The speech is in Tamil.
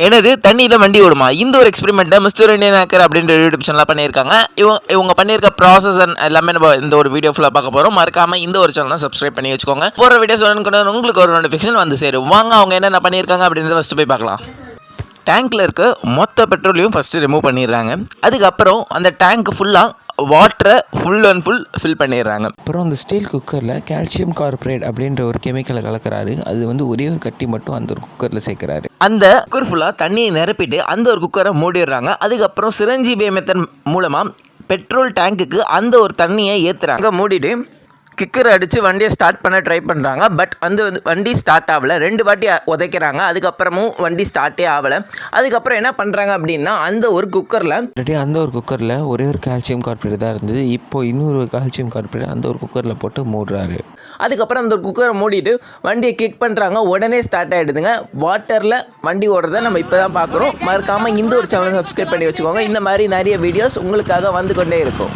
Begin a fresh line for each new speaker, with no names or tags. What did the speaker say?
எனது தண்ணியில் வண்டி ஓடுமா? இந்த ஒரு எக்ஸ்பெரிமெண்ட்டை மிஸ்டர் இண்டியன் ஹேக்கர் அப்படின்ற யூடியூப் சேனலில் பண்ணியிருக்காங்க. இவங்க பண்ணியிருக்க ப்ராசஸ் அண்ட் எல்லாமே நம்ம இந்த ஒரு வீடியோ ஃபுல்லாக பார்க்க போகிறோம். மறக்காமல் இந்த ஒரு சேனலை சப்ஸ்கிரைப் பண்ணி வச்சுக்கோங்க. போகிற வீடியோஸ் உங்களுக்கு ஒரு நோட்டிஃபிகேஷன் வந்து சேரும். வாங்க அவங்க என்னென்ன பண்ணியிருக்காங்க அப்படின்றத ஃபஸ்ட்டு போய் பார்க்கலாம். டேங்க்கில் இருக்க மொத்த பெட்ரோலையும் ஃபஸ்ட்டு ரிமூவ் பண்ணிடுறாங்க. அதுக்கப்புறம் அந்த டேங்க் ஃபுல்லாக வாட்டரை ஃபுல் அண்ட் ஃபுல் ஃபில் பண்ணிடுறாங்க.
அப்புறம் அந்த ஸ்டீல் குக்கரில் கால்சியம் கார்பரேட் அப்படின்ற ஒரு கெமிக்கலை கலக்கிறாரு. அது வந்து ஒரே ஒரு கட்டி மட்டும் அந்த ஒரு குக்கரில் சேர்க்குறாரு.
அந்த குக்கர் ஃபுல்லாக தண்ணியை நிரப்பிட்டு அந்த ஒரு குக்கரை மூடிடுறாங்க. அதுக்கப்புறம் சிரஞ்சீபி மெத்தட் மூலமாக பெட்ரோல் டேங்க்குக்கு அந்த ஒரு தண்ணியை ஏற்றுறாங்க. மூடிட்டு கிக்கர் அடித்து வண்டியை ஸ்டார்ட் பண்ண ட்ரை பண்ணுறாங்க. பட் வண்டி ஸ்டார்ட் ஆகலை. 2 வாட்டி உதைக்கிறாங்க. அதுக்கப்புறமும் வண்டி ஸ்டார்ட்டே ஆகலை. அதுக்கப்புறம் என்ன பண்ணுறாங்க அப்படின்னா அந்த ஒரு குக்கரில்
ஒரே ஒரு கால்சியம் கார்பரேட் தான் இருந்தது. இப்போ இன்னொரு கால்சியம் கார்பரேட் அந்த ஒரு குக்கரில் போட்டு மூடுறாரு.
அதுக்கப்புறம் அந்த குக்கரை மூடிட்டு வண்டியை கிக் பண்ணுறாங்க. உடனே ஸ்டார்ட் ஆகிடுதுங்க. வாட்டரில் வண்டி ஓடுறதை நம்ம இப்போ தான் பார்க்குறோம். மறக்காமல் இந்த ஒரு சேனலை சப்ஸ்கிரைப் பண்ணி வச்சுக்கோங்க. இந்த மாதிரி நிறைய வீடியோஸ் உங்களுக்காக வந்து கொண்டே இருக்கும்.